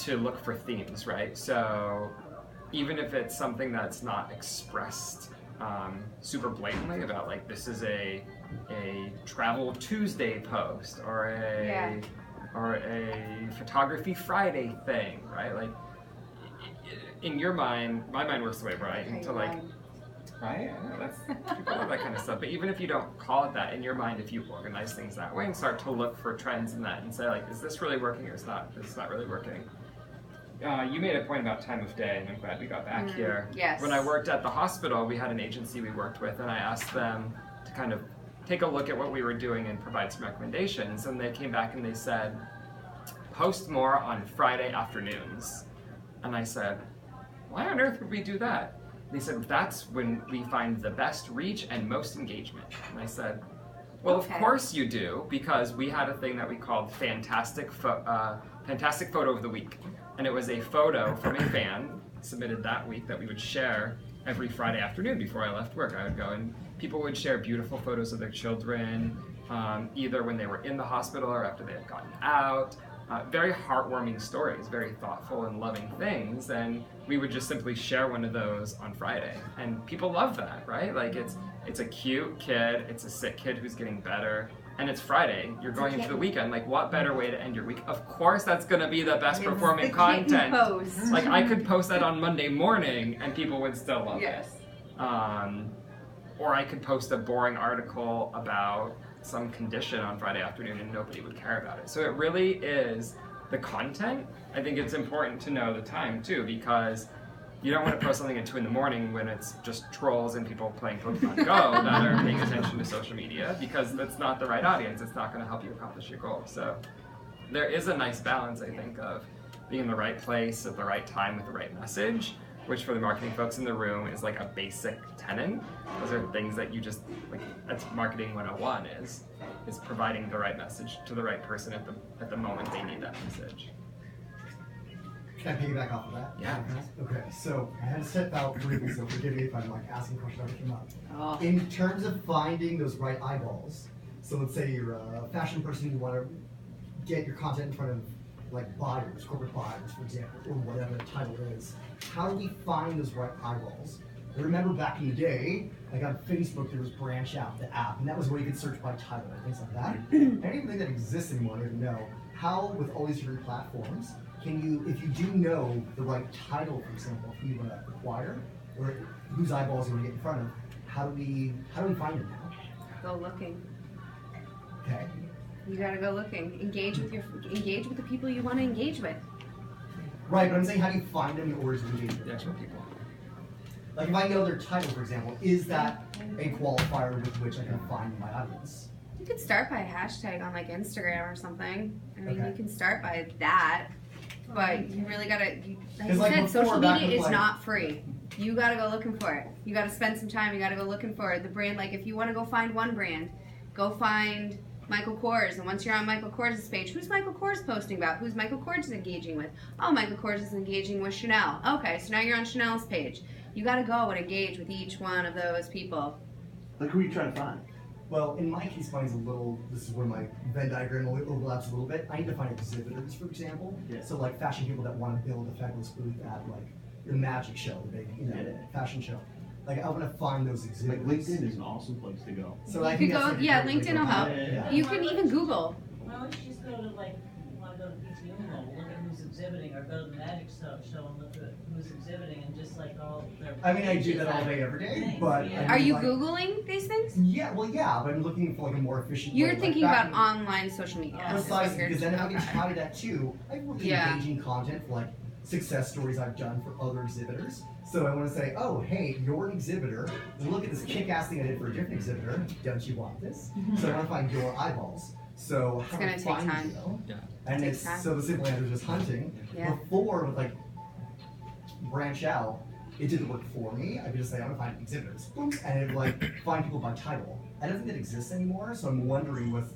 to look for themes, right? So even if it's something that's not expressed super blatantly about like this is a Travel Tuesday post or a Photography Friday thing, right? Like in your mind, my mind works the way, right? Into like, right? I know, that's people love that kind of stuff. But even if you don't call it that, in your mind, if you organize things that way and start to look for trends in that and say like, is this really working or is this not really working? You made a point about time of day, and I'm glad we got back here. Yes. When I worked at the hospital, we had an agency we worked with, and I asked them to kind of take a look at what we were doing and provide some recommendations. And they came back and they said, post more on Friday afternoons. And I said, why on earth would we do that? And they said, that's when we find the best reach and most engagement. And I said, well, of course you do, because we had a thing that we called Fantastic Photo of the Week. And it was a photo from a fan submitted that week that we would share every Friday afternoon before I left work. I would go and people would share beautiful photos of their children, either when they were in the hospital or after they had gotten out. Very heartwarming stories, very thoughtful and loving things. And we would just simply share one of those on Friday. And people love that, right? Like it's a cute kid, it's a sick kid who's getting better. And it's Friday, you're going into the weekend, like what better way to end your week? Of course that's gonna be the best performing content. Like I could post that on Monday morning and people would still love it. Or I could post a boring article about some condition on Friday afternoon and nobody would care about it. So it really is the content. I think it's important to know the time too, because you don't want to post something at 2 in the morning when it's just trolls and people playing Pokemon Go that are paying attention to social media, because that's not the right audience. It's not going to help you accomplish your goal. So there is a nice balance, I think, of being in the right place at the right time with the right message, which for the marketing folks in the room is like a basic tenet. Those are things that you just, like, that's marketing 101 is providing the right message to the right person at the moment they need that message. Can I piggyback off of that? Yeah. Okay, so I had to step out briefly, so forgive me if I'm like asking a question that came up. Oh. In terms of finding those right eyeballs, so let's say you're a fashion person, you want to get your content in front of like buyers, corporate buyers, for example, or whatever the title is. How do we find those right eyeballs? I remember back in the day, like on Facebook, there was Branch Out, the app, and that was where you could search by title and things like that. I don't even think that exists anymore. I don't even know how, with all these different platforms, can you, if you do know the right title, for example, who you want to acquire, or whose eyeballs you want to get in front of, how do we find them now? Go looking. Okay. You gotta go looking. Engage with the people you want to engage with. Right, but I'm saying, how do you find them in order to engage with The actual people. Like if I know their title, for example, is that a qualifier with which I can find my audience? You could start by a hashtag on like Instagram or something. I mean, Okay. you can start by that, but you really gotta, like you like said, before, social back media with, is like- not free. You gotta go looking for it. You gotta spend some time. You gotta go looking for it. The brand, like if you want to go find one brand, go find Michael Kors, and once you're on Michael Kors' page, who's Michael Kors posting about? Who's Michael Kors engaging with? Oh, Michael Kors is engaging with Chanel. Okay, so now you're on Chanel's page. You gotta go and engage with each one of those people. Like who are you trying to find? Well, in my case, mine's a little, this is where my Venn diagram overlaps a little bit. I need to find exhibitors, for example. Yeah. So like fashion people that want to build a fabulous booth at like the magic show, the big, fashion show. Like I want to find those exhibitors. Like LinkedIn is an awesome place to go. So I You think could that's go, like a yeah, great way LinkedIn to will go. help. Yeah. You can even Google. Why don't you just go to like, want to go to PTO Mall, look at who's exhibiting, or go to the magic show and look at who's exhibiting, and just like all their. I mean, I do that all day, every day, but. Yeah. I mean, Are you like, Googling these things? Yeah, well, yeah, but I'm looking for like a more efficient way. You're Like, thinking back about in- online social media. is what Precisely, you're- because then if I can okay. tie that too, I look at Yeah. engaging content for like success stories I've done for other exhibitors. So I want to say, oh, hey, you're an exhibitor. Look at this kick-ass thing I did for a different exhibitor. Don't you want this? So I want to find your eyeballs. So how do I gonna take find time. you? Yeah. And Takes it's time. so the simple answer is just hunting. Yeah. Before with like Branch Out, it didn't work for me. I could just say I'm gonna find exhibitors, boom, and it would like find people by title. I don't think that exists anymore. So I'm wondering because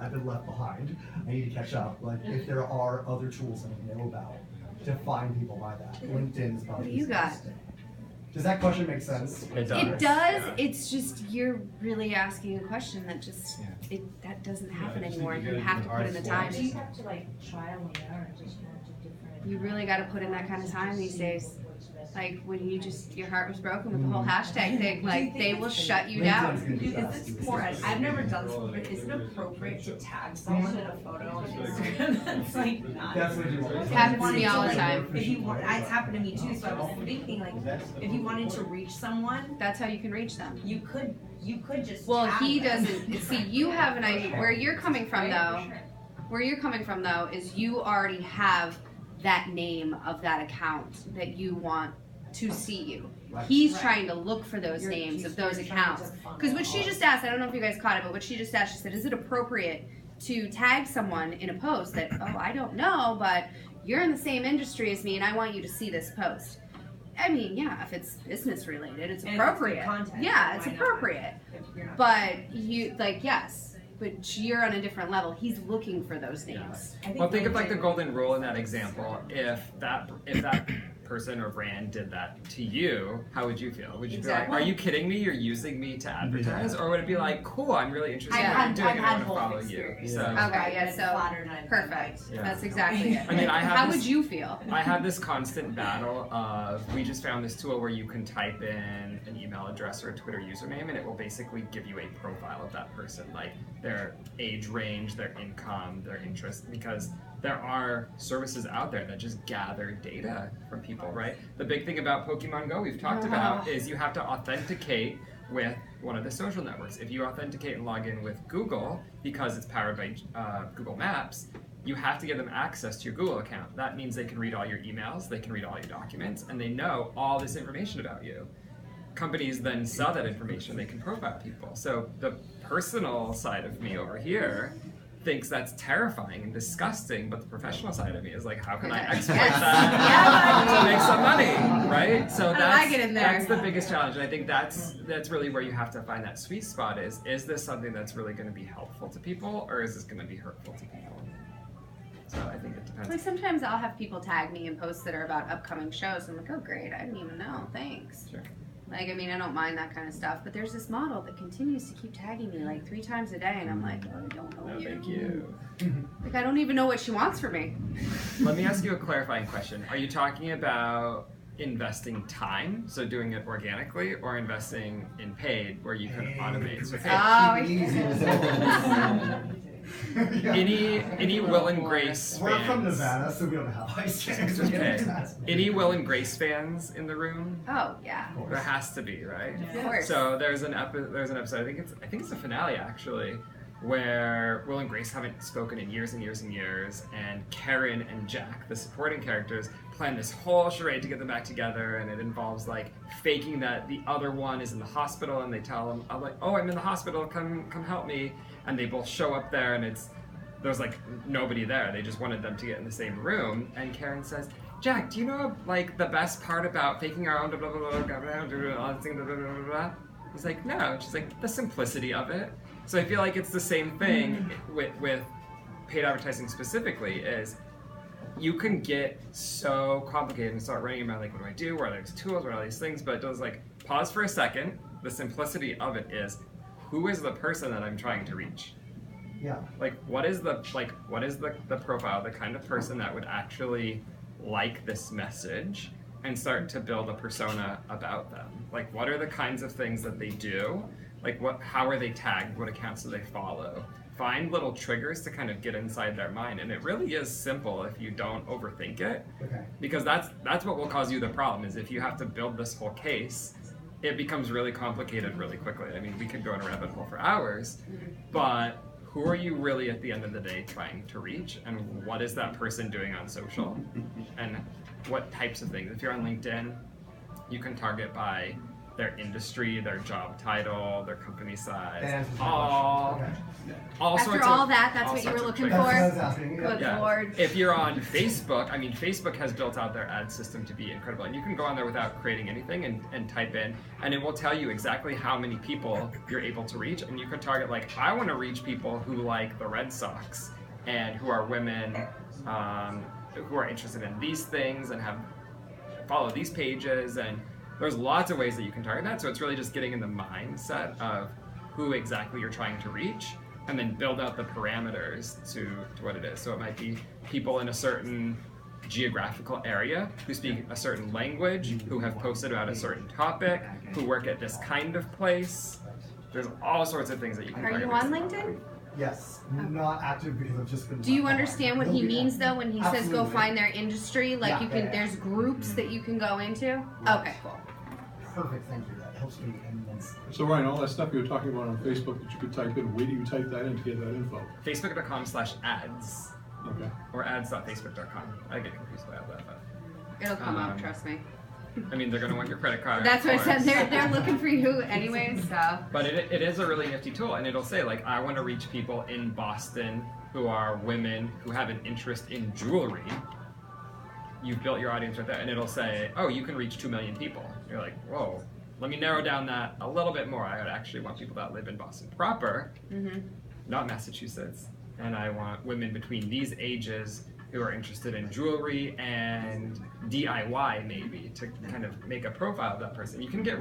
I've been left behind. I need to catch up. Like if there are other tools I know about to find people by that. LinkedIn is probably. What do you the got? easiest. Does that question make sense? It does. It does. Yeah. It's just you're really asking a question that just that doesn't happen I just anymore. think You you have gotta to put in the do time. Do you have to like trial and error and just go to different you really got to put in that kind of time these days. Like when your heart was broken with the whole hashtag thing, like they will shut you down. Is this more? I've never done something, but is it appropriate to tag someone in a photo on Instagram that's like not? That's what you want. It happens to me all the time. If you want, it's happened to me too. So I was thinking, like, if you wanted to reach someone, That's how you can reach them. you could just. Well, tag he them. doesn't. See, you have an idea. Where you're coming from, though, is you already have that name of that account that you want to see you. He's Right. trying to look for those names of those You're trying accounts. to funnel Because what she all just asked, I don't know if you guys caught it, but what she just asked, she said, is it appropriate to tag someone in a post that, oh, I don't know, but you're in the same industry as me and I want you to see this post? I mean, yeah, if it's business related, it's And if it's good appropriate. content, Yeah, it's why not? appropriate. If you're not- But you, like, yes, but you're on a different level. He's looking for those names. I Well, think of like the LinkedIn- golden rule in that example. If that person or brand did that to you, how would you feel? Would you Exactly. be like, are you kidding me? You're using me to advertise? Or would it be like, cool, I'm really interested in what I've you're doing I've and I had want to both follow you. experiences. So, Okay, I've yeah, been so flattered and I've been perfect. like- Yeah. That's exactly it. I mean, I have How this- would you feel? I have this constant battle of, we just found this tool where you can type in an email address or a Twitter username and it will basically give you a profile of that person, like their age range, their income, their interest, because there are services out there that just gather data from people, right? The big thing about Pokemon Go we've talked about is you have to authenticate with one of the social networks. If you authenticate and log in with Google, because it's powered by Google Maps, you have to give them access to your Google account. That means they can read all your emails, they can read all your documents, and they know all this information about you. Companies then sell that information, they can profile people. So the personal side of me over here thinks that's terrifying and disgusting, but the professional side of me is like, how can I exploit Yes. that to make some money, right? So How did I that's, get in there? that's the biggest challenge. And I think that's really where you have to find that sweet spot is this something that's really going to be helpful to people, or is this going to be hurtful to people? So I think it depends. Like sometimes I'll have people tag me in posts that are about upcoming shows. I'm like, oh great, I didn't even know. Thanks. Sure. Like, I mean, I don't mind that kind of stuff, but there's this model that continues to keep tagging me like 3 times a day, and I'm like, oh, I don't know No, you. thank you. Like, I don't even know what she wants from me. Let me ask you a clarifying question. Are you talking about investing time, so doing it organically, or investing in paid, where you can automate? So, hey, Oh, Easy results. Yeah. any Will and Grace fans? We're from Nevada, so we don't have ice skates. Okay. Any Will and Grace fans in the room? Oh, yeah. There has to be, right? Of course. So there's an episode. I think it's the finale actually, where Will and Grace haven't spoken in years and years and years, and Karen and Jack, the supporting characters, plan this whole charade to get them back together, and it involves like faking that the other one is in the hospital, and they tell them, "I'm like, oh, I'm in the hospital. Come help me." And they both show up there, and there's like nobody there. They just wanted them to get in the same room. And Karen says, "Jack, do you know like the best part about faking our own blah blah blah blah blah blah blah blah blah?" He's like, "No." She's like, "The simplicity of it." So I feel like it's the same thing with paid advertising specifically. Is you can get so complicated and start running around like, what do I do? Where are these tools? Where are all these things? But it does like pause for a second. The simplicity of it is, who is the person that I'm trying to reach? Yeah. Like what is the profile, the kind of person that would actually like this message and start to build a persona about them? Like what are the kinds of things that they do? Like how are they tagged? What accounts do they follow? Find little triggers to kind of get inside their mind, and it really is simple if you don't overthink it. Okay. Because that's what will cause you the problem, is if you have to build this whole case, it becomes really complicated really quickly. I mean, we could go in a rabbit hole for hours, but who are you really at the end of the day trying to reach, and what is that person doing on social, and what types of things? If you're on LinkedIn, you can target by their industry, their job title, their company size, And all After sorts all of, that, that's all what you were sorts of looking triggers. That's what I was for? asking. Yeah. Good Lord. If you're on Facebook, I mean, Facebook has built out their ad system to be incredible. And you can go on there without creating anything and type in, and it will tell you exactly how many people you're able to reach. And you can target, like, I want to reach people who like the Red Sox and who are women, who are interested in these things and follow these pages. And there's lots of ways that you can target that. So it's really just getting in the mindset of who exactly you're trying to reach, and then build out the parameters to what it is. So it might be people in a certain geographical area, who speak a certain language, who have posted about a certain topic, who work at this kind of place. There's all sorts of things that you can Are target you on based LinkedIn? Yes, not active because I've just been. Do you left understand what behind. he Will be means active. though when he says go Absolutely. find their industry? Like Yeah, you can, yeah. there's groups that you can go into? Okay, cool. Perfect, thank you. That helps me immensely. So Ryan, all that stuff you were talking about on Facebook that you could type in, where do you type that in to get that info? Facebook.com/ads Okay. or ads.facebook.com. I get confused by all that, but It'll come up, trust me. I mean, they're gonna want your credit card. That's what I of said. course. They're looking for you anyways, so. But it is a really nifty tool, and it'll say, like, I want to reach people in Boston who are women who have an interest in jewelry. You've built your audience right there, and it'll say, oh, you can reach 2 million people. You're like, whoa, let me narrow down that a little bit more. I would actually want people that live in Boston proper, not Massachusetts, and I want women between these ages who are interested in jewelry and DIY maybe to kind of make a profile of that person. You can get